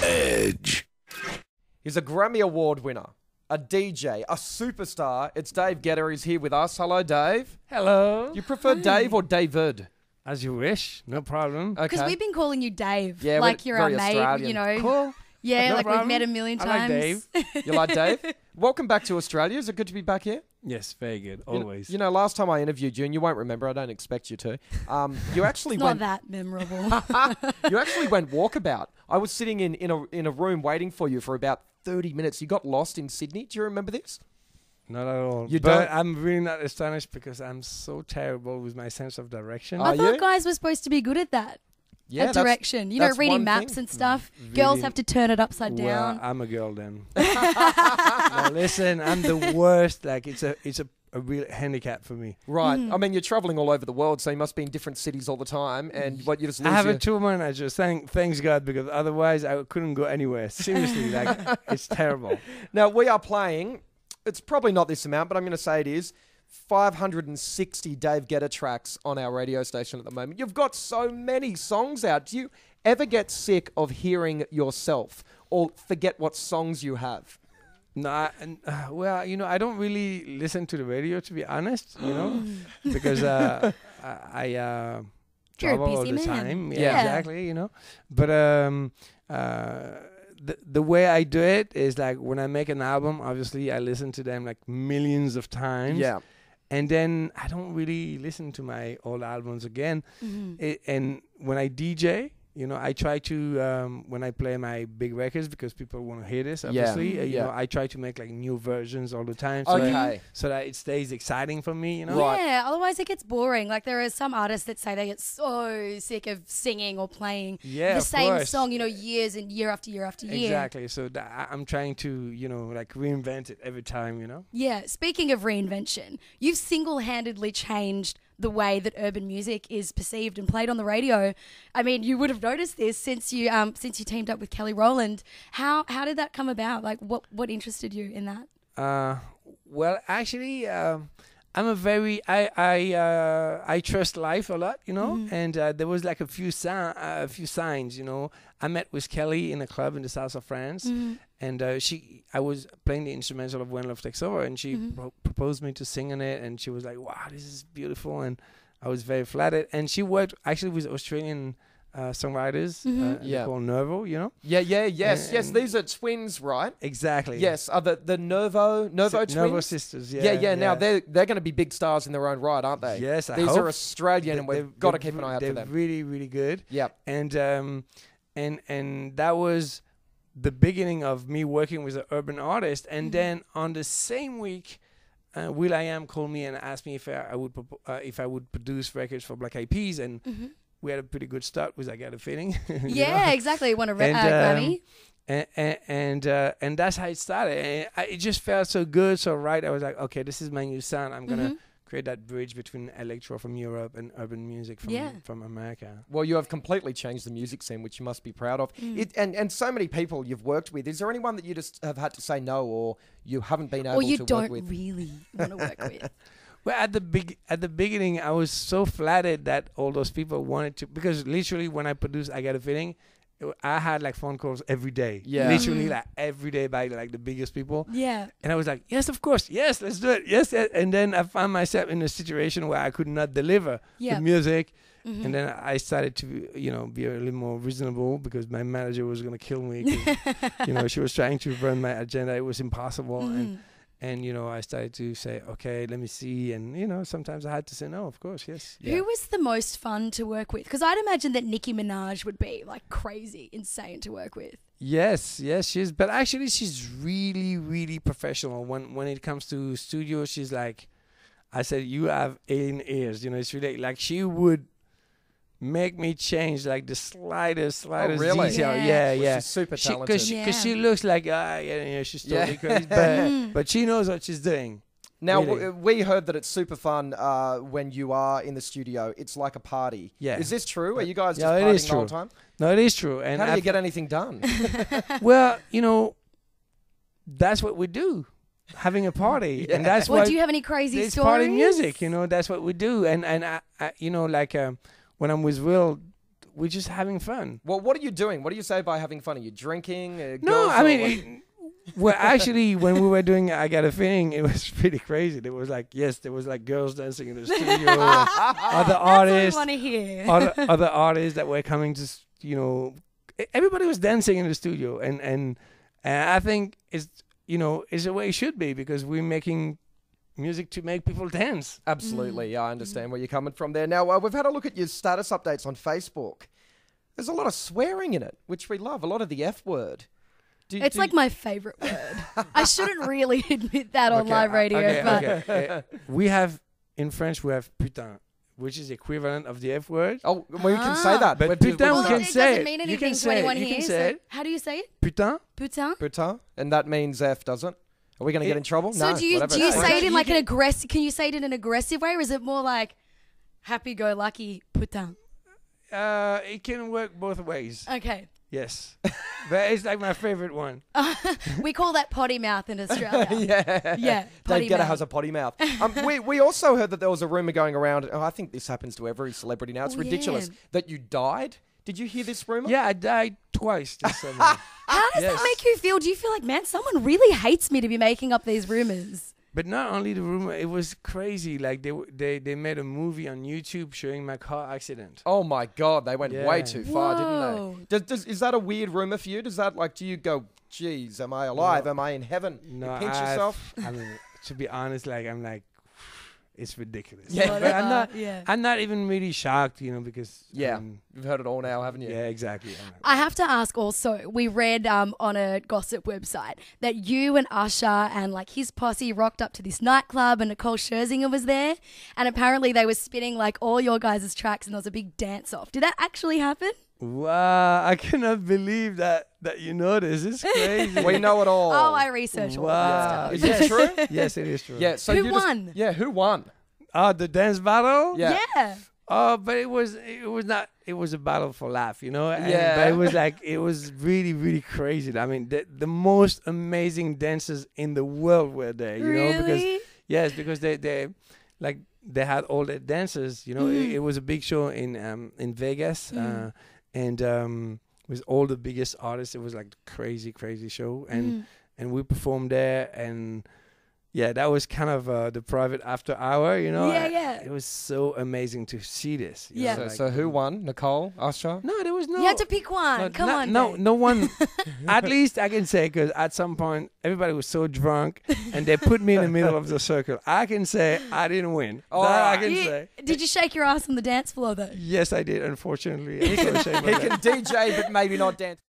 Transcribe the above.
Edge. He's a Grammy Award winner, a DJ, a superstar. It's Dave Guetta. He's here with us. Hello, Dave. Hello. You prefer Dave or David? As you wish. No problem. Okay. Because we've been calling you Dave. Yeah, like we're you're our very mate, Australian. you know. Cool. Yeah, No like problem. we've met a million I times. like Dave. You like Dave? Welcome back to Australia. Is it good to be back here? Yes, very good. Always. You know, last time I interviewed you, and you won't remember, I don't expect you to, you actually It's went... not that memorable. You actually went walkabout. I was sitting in a room waiting for you for about 30 minutes. You got lost in Sydney. Do you remember this? Not at all. You but don't? I'm really not astonished because I'm so terrible with my sense of direction. Are I thought you? guys were supposed to be good at that. Yeah, at direction. You know, that's reading one maps thing. and stuff. Really? Girls have to turn it upside Well, down. I'm a girl then. No, listen, I'm the worst. Like it's a real handicap for me. Right. Mm. I mean, you're traveling all over the world, so you must be in different cities all the time. And what you just lose I have your... a tour manager. Thanks God, because otherwise I couldn't go anywhere. Seriously, like it's terrible. Now, we are playing, it's probably not this amount, but I'm going to say it is, 560 Dave Guetta tracks on our radio station at the moment. You've got so many songs out. Do you ever get sick of hearing yourself or forget what songs you have? No, well, you know, I don't really listen to the radio, to be honest, you know, because I You're a travel all busy the man. time. Yeah. Exactly, you know. But the way I do it is like when I make an album, obviously I listen to them like millions of times. Yeah. And then I don't really listen to my old albums again. And when I DJ, you know, I try to, when I play my big records, because people want to hear this, obviously, you know, I try to make like new versions all the time. So Okay. so that it stays exciting for me, you know? Right. Yeah, otherwise it gets boring. Like there are some artists that say they get so sick of singing or playing Yeah, the of same course. song, you know, years and year after year after year. Exactly. So I'm trying to, you know, like reinvent it every time, you know? Yeah, speaking of reinvention, you've single-handedly changed the way that urban music is perceived and played on the radio. I mean, you would have noticed this since you teamed up with Kelly Rowland. How did that come about? Like, what interested you in that? Well, actually, I'm a very I trust life a lot, you know. And there was like a few signs, you know. I met with Kelly in a club in the south of France, and I was playing the instrumental of When Love Takes Over, and she proposed me to sing on it, and she was like, "Wow, this is beautiful," and I was very flattered. And she worked actually with Australian songwriters, called Nervo, you know. Yes. And These are twins, right? Exactly. Yes. Are the Nervo twins? Nervo sisters. Yeah. Now they're going to be big stars in their own right, aren't they? Yes, I These hope. are Australian, and we've got to keep an eye out for They're them. really, really good. Yep. And that was the beginning of me working with an urban artist. And then on the same week, will.i.am called me and asked me if I would produce records for Black Eyed Peas, and we had a pretty good start with I Got a Feeling. Yeah, exactly. You won a Grammy. And that's how it started. And it just felt so good, so right. I was like, okay, this is my new sound. I'm gonna create that bridge between electro from Europe and urban music from America. Well, you have completely changed the music scene, which you must be proud of. And so many people you've worked with. Is there anyone that you just have had to say no, or you haven't been able Or you to don't work with? really want to work with? Well, at the beginning, I was so flattered that all those people wanted to, because literally when I produced I Got a Feeling, I had like phone calls every day. Yeah. Literally like every day by like the biggest people. Yeah. And I was like, yes, of course. Yes, let's do it. Yes. And then I found myself in a situation where I could not deliver the music. And then I started to, you know, be a little more reasonable, because my manager was going to kill me. 'Cause, you know, she was trying to run my agenda. It was impossible. And, you know, I started to say, okay, let me see. And, you know, sometimes I had to say no, of course, yes. Who was the most fun to work with? Because I'd imagine that Nicki Minaj would be like crazy, insane to work with. Yes, she's, but actually she's really, really professional. When it comes to studio, she's like, I said, you have alien ears. You know, it's really like she would make me change like the slightest really? detail. Yeah. Yeah. She's super talented. Because she looks like, she's totally crazy. But she knows what she's doing. Now, Really? we heard that it's super fun when you are in the studio. It's like a party. Yeah. Is this true? Are you guys just Yeah, it partying is the whole true. time? No, it is true. And How do you get anything done? well, you know, that's what we do. Having a party. And that's Well, why do you have any crazy it's stories? party music, you know, that's what we do. And I you know, like when I'm with Will, we're just having fun. Well, what are you doing? What do you say by having fun? Are you drinking? No, girls, I or mean, well, actually, when we were doing I Got a Feeling, it was pretty crazy. There was like girls dancing in the studio, other artists, want to hear. other artists that were coming to, everybody was dancing in the studio, and I think it's the way it should be, because we're making music to make people dance. Absolutely. Yeah, I understand where you're coming from there. Now, we've had a look at your status updates on Facebook. There's a lot of swearing in it, which we love. A lot of the F word. It's like my favorite word. I shouldn't really admit that on live radio. But Okay. We have, in French, we have putain, which is equivalent of the F word. Oh, well, you can say that. But When putain, people we Well, can it say doesn't it. mean You anything can to say it. anyone You here. can So say it. how do you say it? Putain. Putain. Putain, and that means F, doesn't? Are we going to get in trouble? So No. do you whatever. say it in You like an can- aggressive? Can you say it in an aggressive way, or is it more like happy-go-lucky putain? It can work both ways. Okay. Yes. But it's like my favorite one. We call that potty mouth in Australia. Yeah. Yeah, potty Dave Guetta mouth. has a potty mouth. We also heard that there was a rumor going around. I think this happens to every celebrity now. It's Oh, ridiculous yeah. that you died. Did you hear this rumor? Yeah, I died twice this summer. How does Yes. that make you feel? Do you feel like, man, someone really hates me to be making up these rumors? But not only the rumor, it was crazy. Like they made a movie on YouTube showing my car accident. Oh my God, they went way Yeah. too far, Whoa. didn't they? Is that a weird rumor for you? Does that do you go, geez, am I alive? No. Am I in heaven? No, you pinch yourself? I mean, to be honest, I'm like, it's ridiculous. Yeah. But I'm not. Yeah. I'm not even really shocked, because Yeah, you've heard it all now, haven't you? yeah, exactly. I have to ask also, we read on a gossip website that you and Usher and like his posse rocked up to this nightclub and Nicole Scherzinger was there, and apparently they were spinning like all your guys' tracks and there was a big dance off. Did that actually happen? Wow, I cannot believe that you know this. It's crazy. We know it all. Oh, I researched all Wow. that Is stuff. it true? Yes, it is true. Yeah. So Who you just- won? Yeah, who won? Oh, the dance battle? Yeah. Yeah. Oh, but it was not. It was a battle for laugh, And, Yeah. But it was really, really crazy. I mean, the most amazing dancers in the world were there, Really? because they had all the dancers, It was a big show in Vegas, and with all the biggest artists. It was like crazy, crazy show, and we performed there, and yeah, that was kind of the private after hour, Yeah, yeah. It was so amazing to see this. you Yeah. know, So who won? Nicole? Usher? No, there was no. You had to pick one. Come on. Dave. No one. At least I can say, because at some point everybody was so drunk and they put me in the middle of the circle. I can say I didn't win. Oh, That I right. can say. Did you shake your ass on the dance floor though? Yes, I did. Unfortunately, I'm so ashamed He of can that. DJ, but maybe not dance.